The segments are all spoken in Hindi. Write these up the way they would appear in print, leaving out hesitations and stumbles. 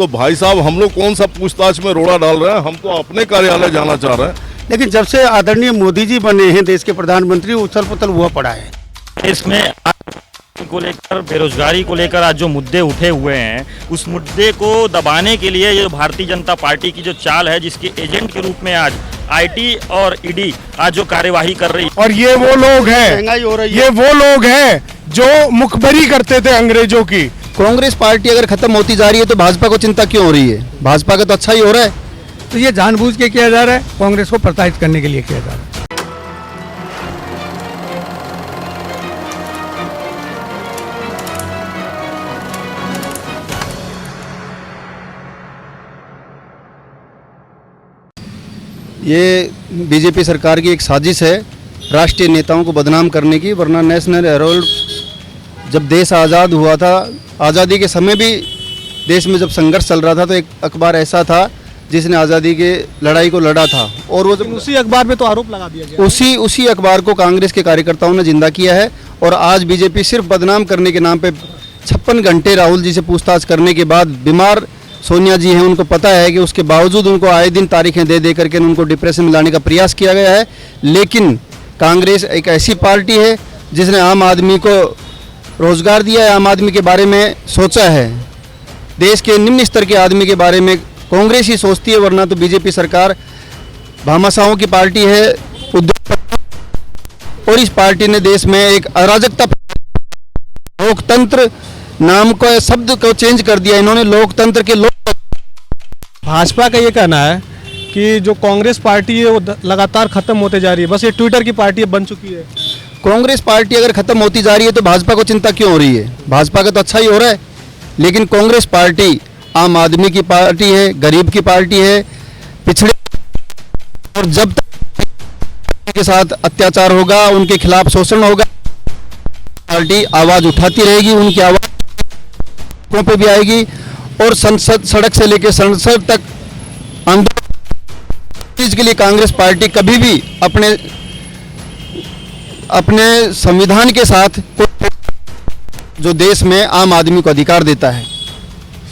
तो भाई साहब हम लोग कौन सा पूछताछ में रोड़ा डाल रहे हैं, हम तो अपने कार्यालय जाना चाह रहे हैं। लेकिन जब से आदरणीय मोदी जी बने हैं देश के प्रधानमंत्री, उथल पुथल हुआ पड़ा है। इसमें को लेकर, बेरोजगारी को लेकर आज जो मुद्दे उठे हुए हैं, उस मुद्दे को दबाने के लिए ये भारतीय जनता पार्टी की जो चाल है, जिसके एजेंट के रूप में आज आईटी और ईडी आज जो कार्यवाही कर रही है। और ये वो लोग हैं, महंगाई हो रही है, ये वो लोग हैं जो मुखबरी करते थे अंग्रेजों की। कांग्रेस पार्टी अगर खत्म होती जा रही है तो भाजपा को चिंता क्यों हो रही है? भाजपा का तो अच्छा ही हो रहा है। तो ये जानबूझ के किया जा रहा है, कांग्रेस को प्रताड़ित करने के लिए किया जा रहा है। ये बीजेपी सरकार की एक साजिश है राष्ट्रीय नेताओं को बदनाम करने की। वरना नेशनल हेराल्ड जब देश आज़ाद हुआ था, आज़ादी के समय भी देश में जब संघर्ष चल रहा था, तो एक अखबार ऐसा था जिसने आज़ादी के लड़ाई को लड़ा था। और वो जब उसी अखबार पे तो आरोप लगा दिया गया, उसी अखबार को कांग्रेस के कार्यकर्ताओं ने जिंदा किया है। और आज बीजेपी सिर्फ बदनाम करने के नाम पे 56 घंटे राहुल जी से पूछताछ करने के बाद, बीमार सोनिया जी हैं, उनको पता है कि उसके बावजूद उनको आए दिन तारीखें दे करके उनको डिप्रेशन में लाने का प्रयास किया गया है। लेकिन कांग्रेस एक ऐसी पार्टी है जिसने आम आदमी को रोजगार दिया है, आम आदमी के बारे में सोचा है। देश के निम्न स्तर के आदमी के बारे में कांग्रेस ही सोचती है, वरना तो बीजेपी सरकार भामाशाहों की पार्टी है, और इस पार्टी ने देश में एक अराजकता, लोकतंत्र नाम को शब्द को चेंज कर दिया इन्होंने, लोकतंत्र के लोग। भाजपा का ये कहना है कि जो कांग्रेस पार्टी है वो लगातार खत्म होते जा रही है, बस ये ट्विटर की पार्टी बन चुकी है। कांग्रेस पार्टी अगर खत्म होती जा रही है तो भाजपा को चिंता क्यों हो रही है? भाजपा का तो अच्छा ही हो रहा है। लेकिन कांग्रेस पार्टी आम आदमी की पार्टी है, गरीब की पार्टी है, पिछड़े, और जब तक के साथ अत्याचार होगा, उनके खिलाफ शोषण होगा, पार्टी आवाज उठाती रहेगी, उनकी आवाज पे भी आएगी। और संसद, सड़क से लेकर संसद तक आंदोलन के लिए कांग्रेस पार्टी कभी भी अपने संविधान के साथ जो देश में आम आदमी को अधिकार देता है।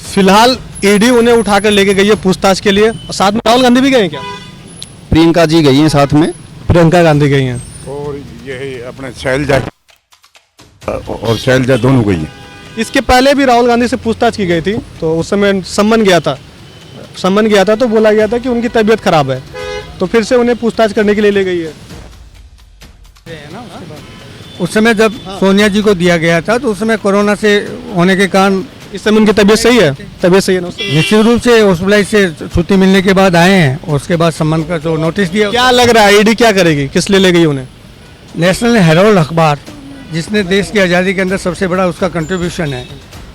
फिलहाल ईडी उन्हें उठाकर लेके गई है पूछताछ के लिए। साथ में राहुल गांधी भी गए हैं क्या? प्रियंका जी गई हैं साथ में, प्रियंका गांधी गई हैं, और ये अपने शैलजा दोनों गई हैं। इसके पहले भी राहुल गांधी से पूछताछ की गई थी, तो उस समय सम्मन गया था तो बोला गया था कि उनकी तबीयत खराब है, तो फिर से उन्हें पूछताछ करने के लिए ले गई है। उस समय जब सोनिया जी को दिया गया था तो उस समय कोरोना से होने के कारण, इस समय उनकी तबीयत सही है? तबीयत सही है ना? निश्चित रूप से हॉस्पिटल से छुट्टी मिलने के बाद आए हैं, और उसके बाद सम्मान का जो नोटिस दिया। क्या लग रहा है ईडी क्या करेगी, किस लिए ले गई उन्हें? नेशनल हेराल्ड अखबार, जिसने देश की आज़ादी के अंदर सबसे बड़ा उसका कंट्रीब्यूशन है,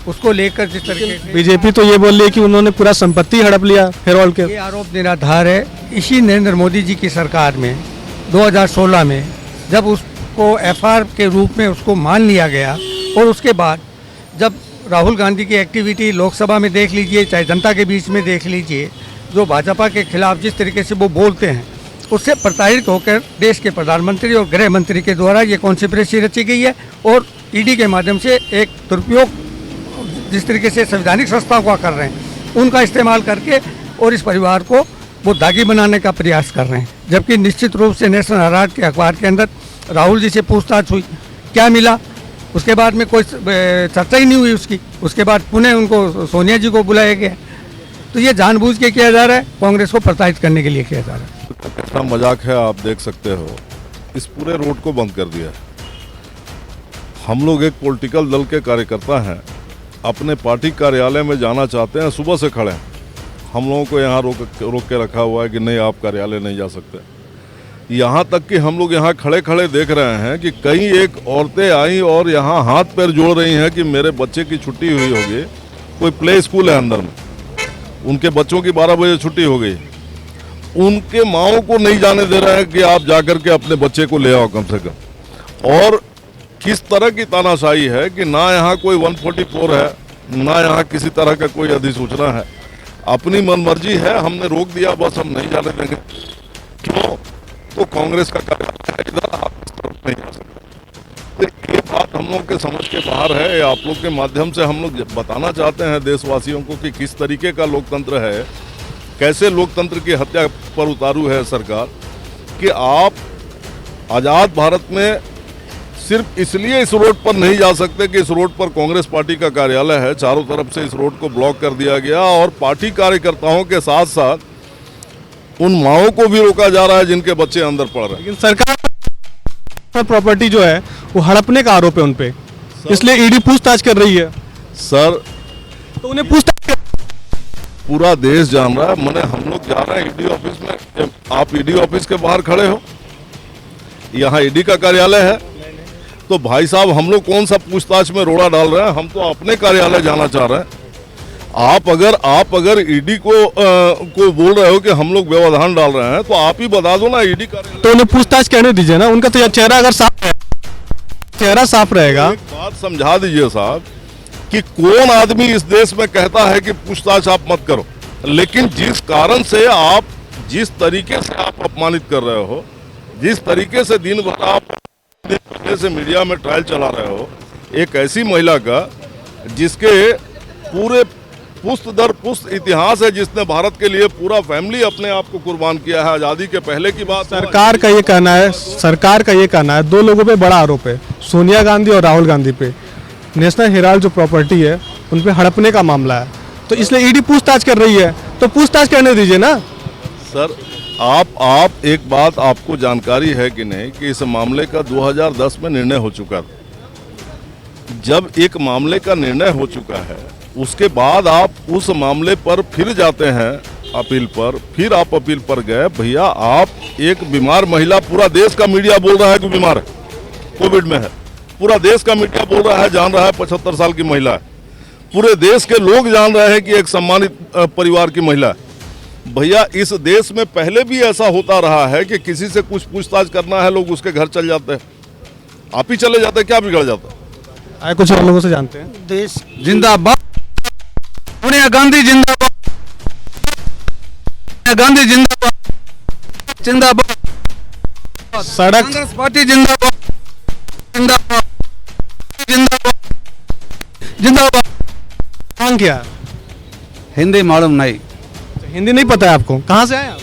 उसको लेकर जिस तरीके से बीजेपी तो ये बोल रही है कि उन्होंने पूरा संपत्ति हड़प लिया हेराल्ड के। ये आरोप निराधार है। इसी नरेंद्र मोदी जी की सरकार में 2016 में जब उसको एफआर के रूप में उसको मान लिया गया, और उसके बाद जब राहुल गांधी की एक्टिविटी लोकसभा में देख लीजिए, चाहे जनता के बीच में देख लीजिए, जो भाजपा के खिलाफ जिस तरीके से वो बोलते हैं, उससे प्रताड़ित होकर देश के प्रधानमंत्री और गृह मंत्री के द्वारा ये कॉन्स्पिरेसी रची गई है, और ईडी के माध्यम से एक दुरुपयोग जिस तरीके से संवैधानिक संस्थाओं का कर रहे हैं, उनका इस्तेमाल करके और इस परिवार को वो दागी बनाने का प्रयास कर रहे हैं। जबकि निश्चित रूप से नेशनल हेराल्ड के अखबार के अंदर राहुल जी से पूछताछ हुई, क्या मिला, उसके बाद में कोई चर्चा ही नहीं हुई उसकी। उसके बाद पुनः उनको सोनिया जी को बुलाया गया। तो ये जानबूझ के किया जा रहा है, कांग्रेस को प्रताड़ित करने के लिए किया जा रहा है। कितना मजाक है आप देख सकते हो। इस पूरे रोड को बंद कर दिया। हम लोग एक पॉलिटिकल दल के कार्यकर्ता हैं, अपने पार्टी कार्यालय में जाना चाहते हैं, सुबह से खड़े हैं। हम लोगों को यहाँ रोक के रखा हुआ है कि नहीं आप कार्यालय नहीं जा सकते। यहाँ तक कि हम लोग यहाँ खड़े खड़े देख रहे हैं कि कई एक औरतें आई और यहाँ हाथ पैर जोड़ रही हैं कि मेरे बच्चे की छुट्टी हुई होगी। कोई प्ले स्कूल है अंदर में, उनके बच्चों की 12 बजे छुट्टी हो गई, उनके माओं को नहीं जाने दे रहे हैं कि आप जाकर के अपने बच्चे को ले आओ कम से कम। और किस तरह की तानाशाही है कि ना यहाँ कोई 144 है, ना यहाँ किसी तरह का कोई अधिसूचना है। अपनी मनमर्जी है, हमने रोक दिया, बस हम नहीं जाने देंगे। क्यों? तो कांग्रेस का कार्यालय है इधर, आप इस तरफ नहीं जा सकते। तो ये बात हम लोग के समझ के बाहर है। आप लोग के माध्यम से हम लोग बताना चाहते हैं देशवासियों को कि किस तरीके का लोकतंत्र है, कैसे लोकतंत्र की हत्या पर उतारू है सरकार, कि आप आज़ाद भारत में सिर्फ इसलिए इस रोड पर नहीं जा सकते कि इस रोड पर कांग्रेस पार्टी का कार्यालय है। चारों तरफ से इस रोड को ब्लॉक कर दिया गया और पार्टी कार्यकर्ताओं के साथ साथ उन माओं को भी रोका जा रहा है जिनके बच्चे अंदर पड़ रहे हैं। लेकिन सरकार प्रॉपर्टी जो है वो हड़पने का आरोप है उन पे, इसलिए ईडी पूछताछ कर रही है। सर, तो उन्हें पूछताछ पूरा देश जान रहा है। मैंने हम लोग जा रहे हैं ईडी ऑफिस में। आप ईडी ऑफिस के बाहर खड़े हो, यहाँ ईडी का कार्यालय है, तो भाई साहब हम लोग कौन सा पूछताछ में रोड़ा डाल रहे हैं? हम तो अपने कार्यालय जाना चाह रहे हैं। आप अगर ईडी को बोल रहे हो कि हम लोग व्यवधान डाल रहे हैं, तो आप ही बता दो ना ईडी कार्यालय। तो उन्हें पूछताछ करने दीजिए ना, उनका तो चेहरा अगर चेहरा साफ रहेगा। एक बात समझा दीजिए साहब कि कौन आदमी इस देश में कहता है कि पूछताछ आप मत करो, लेकिन जिस कारण से आप, जिस तरीके से आप अपमानित कर रहे हो, जिस तरीके से दिन भर आप से मीडिया में ट्रायल चला रहे हो एक ऐसी महिला का जिसके पूरे पुश्त दर पुश्त इतिहास है, जिसने भारत के लिए पूरा फैमिली अपने आप को कुर्बान किया है। आज़ादी के पहले की बात। सरकार का ये कहना है दो लोगों पे बड़ा आरोप है, सोनिया गांधी और राहुल गांधी पे। नेशनल हेराल्ड जो प्रॉपर्टी है उन पे हड़पने का मामला है, तो इसलिए ईडी पूछताछ कर रही है, तो पूछताछ करने दीजिए ना। सर, आप एक बात आपको जानकारी है कि नहीं कि इस मामले का 2010 में निर्णय हो चुका था। जब एक मामले का निर्णय हो चुका है, उसके बाद आप उस मामले पर फिर जाते हैं अपील पर, फिर आप अपील पर गए। भैया, आप एक बीमार महिला, पूरा देश का मीडिया बोल रहा है कि बीमार है, कोविड में है, पूरा देश का मीडिया बोल रहा है, जान रहा है 75 साल की महिला है, पूरे देश के लोग जान रहे हैं कि एक सम्मानित परिवार की महिला है। भैया, इस देश में पहले भी ऐसा होता रहा है कि किसी से कुछ पूछताछ करना है, लोग उसके घर चल जाते हैं, आप ही चले जाते हैं, क्या बिगड़ जाता है? आए कुछ और लोगों से जानते हैं। देश जिंदाबाद, सोनिया गांधी जिंदाबाद, सोनिया गांधी जिंदाबाद, जिंदाबाद, सड़क कांग्रेस पार्टी जिंदाबाद, जिंदाबाद, जिंदाबाद, जिंदाबाद। मांग क्या? हिंदी मालूम नहीं, हिंदी नहीं पता है आपको? कहाँ से आए आप?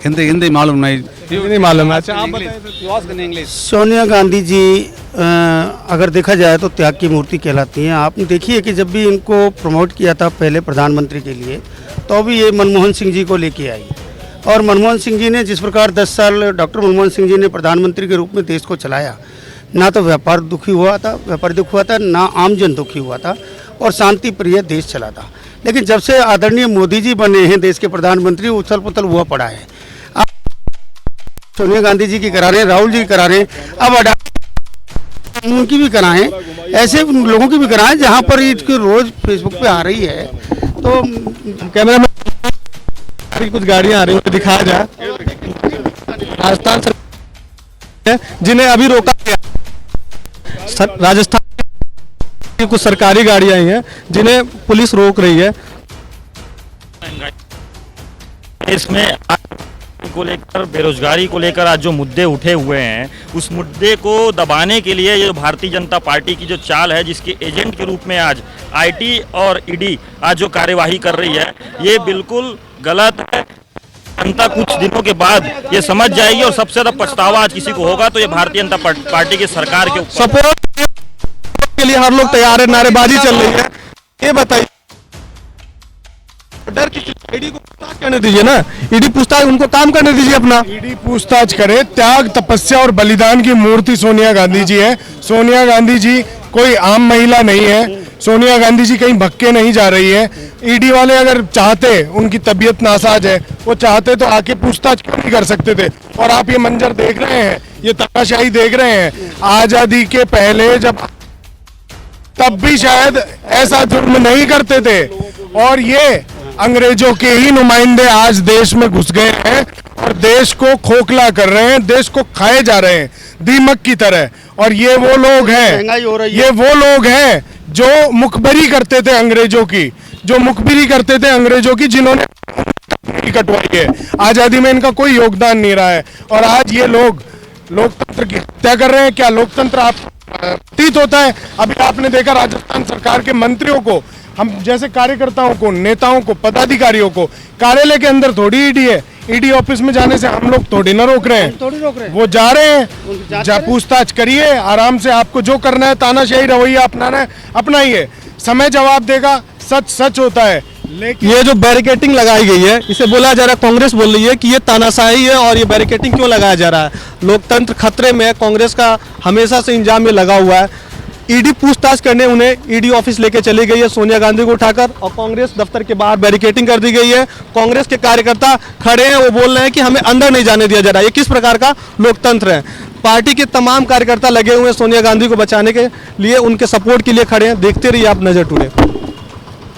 हिंदी मालूम नहीं। हिंदी नहीं मालूम है। अच्छा, आप बताइए। सोनिया गांधी जी अगर देखा जाए तो त्याग की मूर्ति कहलाती हैं। आपने देखी है कि जब भी इनको प्रमोट किया था पहले प्रधानमंत्री के लिए, तो भी ये मनमोहन सिंह जी को लेके आई, और मनमोहन सिंह जी ने जिस प्रकार 10 साल डॉक्टर मनमोहन सिंह जी ने प्रधानमंत्री के रूप में देश को चलाया, ना तो व्यापार दुखी हुआ था, ना आमजन दुखी हुआ था, और शांति प्रिय देश चला था। लेकिन जब से आदरणीय मोदी जी बने हैं देश के प्रधानमंत्री, उथल पुथल हुआ पड़ा है। अब सोनिया गांधी जी की करा रहे हैं, राहुल जी की करा रहे हैं, अब उनकी भी कराएं, ऐसे लोगों की भी कराएं जहां पर इसकी रोज फेसबुक पे आ रही है। तो कैमरा में कुछ गाड़ियां आ रही हैं, दिखाया जाए। राजस्थान सरकार जिन्हें अभी रोका गया, राजस्थान की कुछ सरकारी गाड़ियां आई हैं जिन्हें पुलिस रोक रही है। इसमें को लेकर, बेरोजगारी को लेकर आज जो मुद्दे उठे हुए हैं, उस मुद्दे को दबाने के लिए ये भारतीय जनता पार्टी की जो चाल है, जिसके एजेंट के रूप में आज आईटी और ईडी आज जो कार्यवाही कर रही है, ये बिल्कुल गलत है। जनता कुछ दिनों के बाद ये समझ जाएगी, और सबसे ज्यादा पछतावा आज किसी को होगा तो ये भारतीय जनता पार्टी की सरकार के ऊपर। सपोर्ट के लिए हर लोग तैयार है, नारेबाजी चल रही है। ये बताइए, डर की ईडी को पूछताछ करने दीजिए ना, ईडी पूछताछ, उनको काम करने दीजिए अपना। ईडी पूछताछ करे। त्याग, तपस्या और बलिदान की मूर्ति सोनिया गांधी जी है। सोनिया गांधी जी कोई आम महिला नहीं है। सोनिया गांधी जी कहीं भक्के नहीं जा रही है। ईडी वाले अगर चाहते, उनकी तबीयत नासाज है, वो चाहते तो आके पूछताछ क्यों नहीं कर सकते थे? और आप ये मंजर देख रहे हैं, ये तानाशाही देख रहे हैं। आजादी के पहले जब, तब भी शायद ऐसा जुर्म नहीं करते थे, और ये अंग्रेजों के ही नुमाइंदे आज देश में घुस गए हैं और देश को खोखला कर रहे हैं, देश को खाए जा रहे हैं दीमक की तरह। और ये वो लोग हैं, ये वो लोग हैं जो मुखबरी करते थे अंग्रेजों की, जिन्होंने कटवाई है। आजादी में इनका कोई योगदान नहीं रहा है, और आज ये लोग लोकतंत्र की हत्या कर रहे हैं। क्या लोकतंत्र आप प्रतीत होता है। अभी आपने देखा राजस्थान सरकार के मंत्रियों को, हम जैसे कार्यकर्ताओं को, नेताओं को, पदाधिकारियों को कार्यालय के अंदर थोड़ी ईडी है, ईडी ऑफिस में जाने से हम लोग थोड़ी ना रोक रहे हैं, वो जा रहे हैं। जा पूछताछ करिए आराम से, आपको जो करना है तानाशाही रवैया अपनाना है अपनाइए, समय जवाब देगा, सच सच होता है। लेकिन ये जो बैरिकेटिंग लगाई गई है, इसे बोला जा रहा है, कांग्रेस बोल रही है कि ये तानाशाही है और ये बैरिकेटिंग क्यों लगाया जा रहा है, लोकतंत्र खतरे में है, कांग्रेस का हमेशा से इंजाम में लगा हुआ है। ईडी पूछताछ करने उन्हें ईडी ऑफिस लेके चली गई है सोनिया गांधी को उठाकर, और कांग्रेस दफ्तर के बाहर बैरिकेटिंग कर दी गई है। कांग्रेस के कार्यकर्ता खड़े हैं, वो बोल रहे हैं कि हमें अंदर नहीं जाने दिया जा रहा है। ये किस प्रकार का लोकतंत्र है? पार्टी के तमाम कार्यकर्ता लगे हुए हैं सोनिया गांधी को बचाने के लिए, उनके सपोर्ट के लिए खड़े हैं। देखते रहिए आप नजर टूडे।